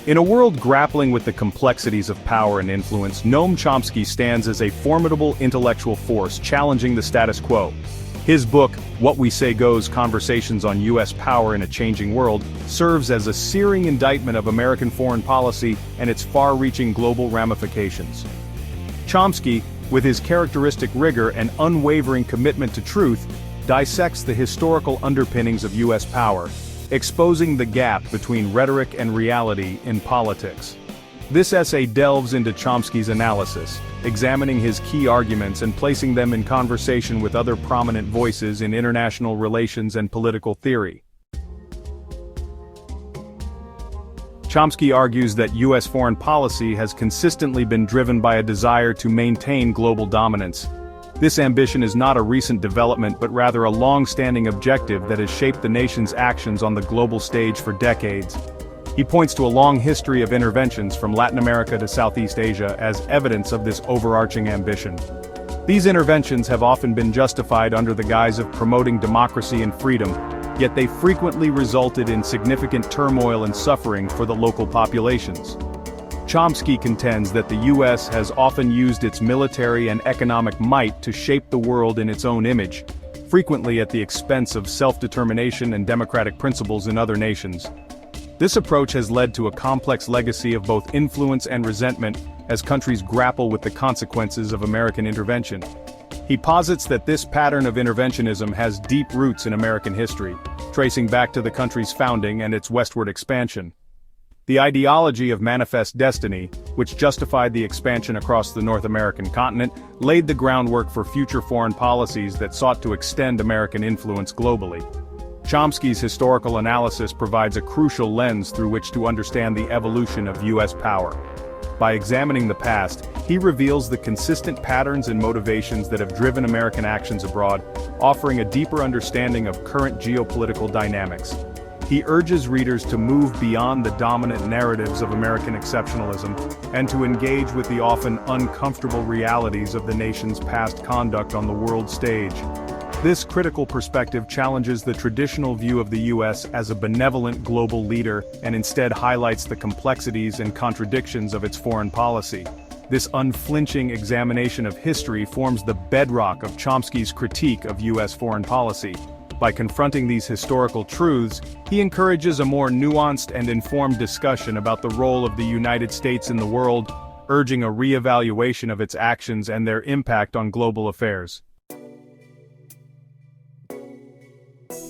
In a world grappling with the complexities of power and influence, Noam Chomsky stands as a formidable intellectual force challenging the status quo. His book, What We Say Goes: Conversations on U.S. Power in a Changing World, serves as a searing indictment of American foreign policy and its far-reaching global ramifications. Chomsky, with his characteristic rigor and unwavering commitment to truth, dissects the historical underpinnings of U.S. power, exposing the gap between rhetoric and reality in politics. This essay delves into Chomsky's analysis, examining his key arguments and placing them in conversation with other prominent voices in international relations and political theory. Chomsky argues that U.S. foreign policy has consistently been driven by a desire to maintain global dominance. This ambition is not a recent development but rather a long-standing objective that has shaped the nation's actions on the global stage for decades. He points to a long history of interventions from Latin America to Southeast Asia as evidence of this overarching ambition. These interventions have often been justified under the guise of promoting democracy and freedom, yet they frequently resulted in significant turmoil and suffering for the local populations. Chomsky contends that the U.S. has often used its military and economic might to shape the world in its own image, frequently at the expense of self-determination and democratic principles in other nations. This approach has led to a complex legacy of both influence and resentment as countries grapple with the consequences of American intervention. He posits that this pattern of interventionism has deep roots in American history, tracing back to the country's founding and its westward expansion. The ideology of manifest destiny, which justified the expansion across the North American continent, laid the groundwork for future foreign policies that sought to extend American influence globally. Chomsky's historical analysis provides a crucial lens through which to understand the evolution of U.S. power. By examining the past, he reveals the consistent patterns and motivations that have driven American actions abroad, offering a deeper understanding of current geopolitical dynamics. He urges readers to move beyond the dominant narratives of American exceptionalism and to engage with the often uncomfortable realities of the nation's past conduct on the world stage. This critical perspective challenges the traditional view of the U.S. as a benevolent global leader and instead highlights the complexities and contradictions of its foreign policy. This unflinching examination of history forms the bedrock of Chomsky's critique of U.S. foreign policy. By confronting these historical truths, he encourages a more nuanced and informed discussion about the role of the United States in the world, urging a re-evaluation of its actions and their impact on global affairs.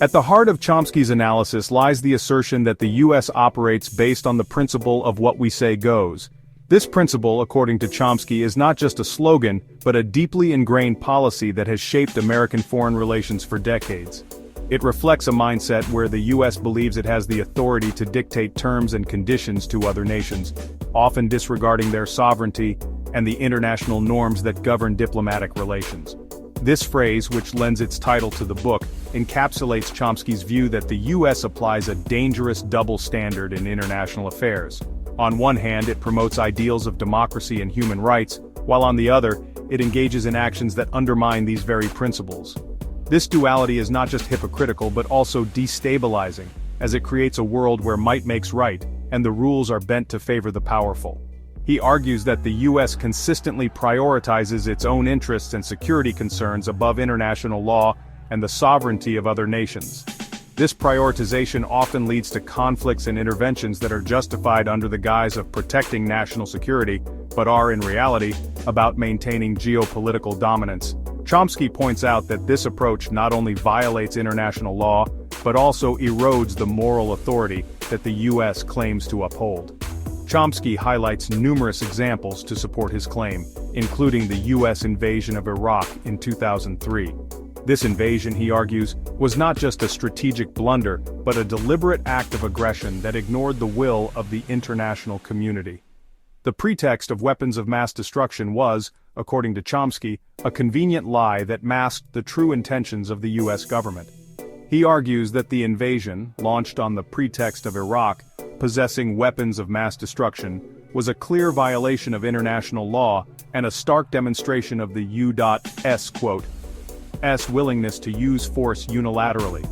At the heart of Chomsky's analysis lies the assertion that the U.S. operates based on the principle of what we say goes. This principle, according to Chomsky, is not just a slogan, but a deeply ingrained policy that has shaped American foreign relations for decades. It reflects a mindset where the U.S. believes it has the authority to dictate terms and conditions to other nations, often disregarding their sovereignty and the international norms that govern diplomatic relations. This phrase, which lends its title to the book, encapsulates Chomsky's view that the U.S. applies a dangerous double standard in international affairs. On one hand, it promotes ideals of democracy and human rights, while on the other, it engages in actions that undermine these very principles. This duality is not just hypocritical but also destabilizing, as it creates a world where might makes right, and the rules are bent to favor the powerful. He argues that the U.S. consistently prioritizes its own interests and security concerns above international law and the sovereignty of other nations. This prioritization often leads to conflicts and interventions that are justified under the guise of protecting national security, but are in reality about maintaining geopolitical dominance. Chomsky points out that this approach not only violates international law, but also erodes the moral authority that the U.S. claims to uphold. Chomsky highlights numerous examples to support his claim, including the U.S. invasion of Iraq in 2003. This invasion, he argues, was not just a strategic blunder, but a deliberate act of aggression that ignored the will of the international community. The pretext of weapons of mass destruction was, according to Chomsky, a convenient lie that masked the true intentions of the U.S. government. He argues that the invasion, launched on the pretext of Iraq, possessing weapons of mass destruction, was a clear violation of international law and a stark demonstration of the U.S. willingness to use force unilaterally.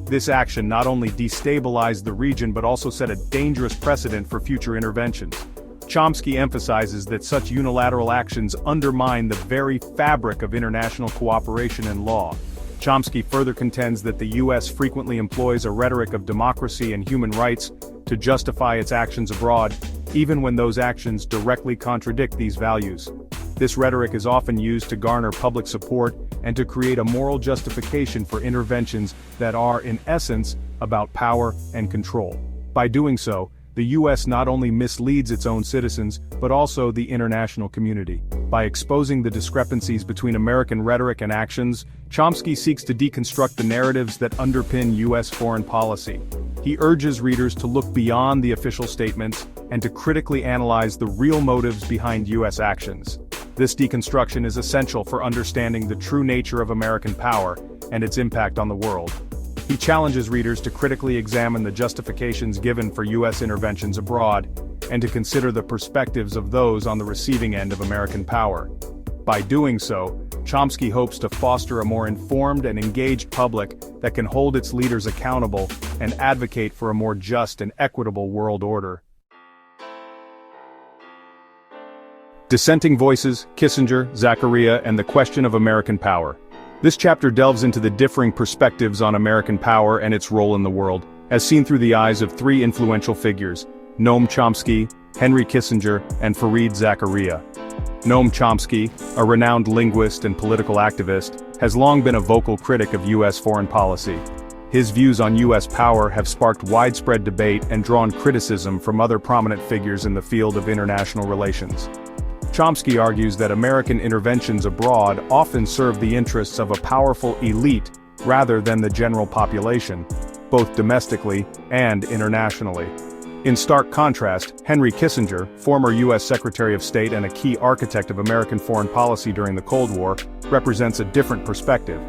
This action not only destabilized the region but also set a dangerous precedent for future interventions. Chomsky emphasizes that such unilateral actions undermine the very fabric of international cooperation and law. Chomsky further contends that the U.S. frequently employs a rhetoric of democracy and human rights to justify its actions abroad, even when those actions directly contradict these values. This rhetoric is often used to garner public support and to create a moral justification for interventions that are, in essence, about power and control. By doing so, the U.S. not only misleads its own citizens, but also the international community. By exposing the discrepancies between American rhetoric and actions, Chomsky seeks to deconstruct the narratives that underpin U.S. foreign policy. He urges readers to look beyond the official statements and to critically analyze the real motives behind U.S. actions. This deconstruction is essential for understanding the true nature of American power and its impact on the world. He challenges readers to critically examine the justifications given for U.S. interventions abroad, and to consider the perspectives of those on the receiving end of American power. By doing so, Chomsky hopes to foster a more informed and engaged public that can hold its leaders accountable and advocate for a more just and equitable world order. Dissenting Voices, Kissinger, Zachariah, and the Question of American Power. This chapter delves into the differing perspectives on American power and its role in the world, as seen through the eyes of three influential figures: Noam Chomsky, Henry Kissinger, and Fareed Zakaria. Noam Chomsky, a renowned linguist and political activist, has long been a vocal critic of U.S. foreign policy. His views on U.S. power have sparked widespread debate and drawn criticism from other prominent figures in the field of international relations. Chomsky argues that American interventions abroad often serve the interests of a powerful elite rather than the general population, both domestically and internationally. In stark contrast, Henry Kissinger, former U.S. Secretary of State and a key architect of American foreign policy during the Cold War, represents a different perspective.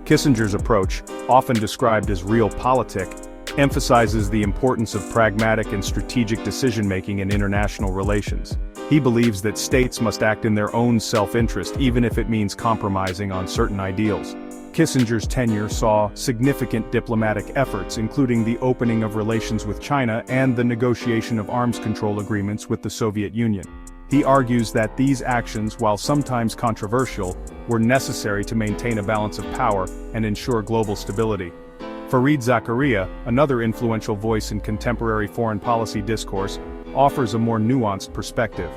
Kissinger's approach, often described as realpolitik, emphasizes the importance of pragmatic and strategic decision-making in international relations. He believes that states must act in their own self-interest even if it means compromising on certain ideals. Kissinger's tenure saw significant diplomatic efforts, including the opening of relations with China and the negotiation of arms control agreements with the Soviet Union. He argues that these actions, while sometimes controversial, were necessary to maintain a balance of power and ensure global stability. Fareed Zakaria, another influential voice in contemporary foreign policy discourse, offers a more nuanced perspective.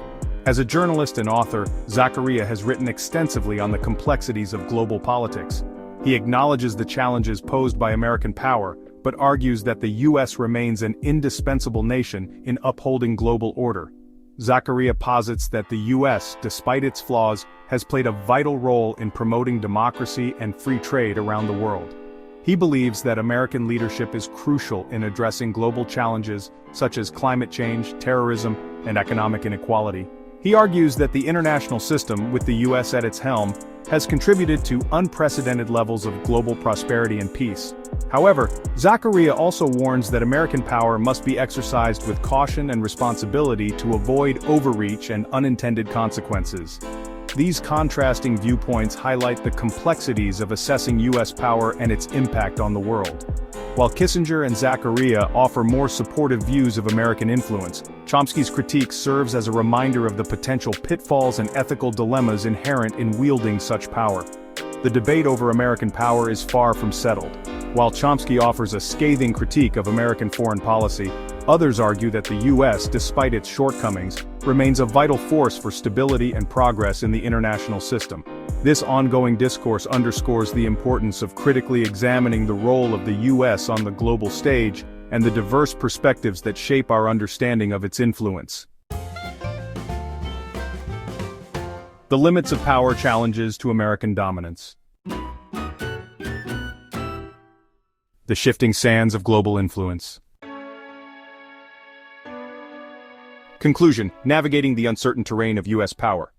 As a journalist and author, Zakaria has written extensively on the complexities of global politics. He acknowledges the challenges posed by American power, but argues that the U.S. remains an indispensable nation in upholding global order. Zakaria posits that the U.S., despite its flaws, has played a vital role in promoting democracy and free trade around the world. He believes that American leadership is crucial in addressing global challenges such as climate change, terrorism, and economic inequality. He argues that the international system, with the U.S. at its helm, has contributed to unprecedented levels of global prosperity and peace. However, Zakaria also warns that American power must be exercised with caution and responsibility to avoid overreach and unintended consequences. These contrasting viewpoints highlight the complexities of assessing U.S. power and its impact on the world. While Kissinger and Zakaria offer more supportive views of American influence, Chomsky's critique serves as a reminder of the potential pitfalls and ethical dilemmas inherent in wielding such power. The debate over American power is far from settled. While Chomsky offers a scathing critique of American foreign policy, others argue that the U.S., despite its shortcomings, remains a vital force for stability and progress in the international system. This ongoing discourse underscores the importance of critically examining the role of the U.S. on the global stage and the diverse perspectives that shape our understanding of its influence. The limits of power challenges to American dominance. The shifting sands of global influence. Conclusion: navigating the uncertain terrain of U.S. power.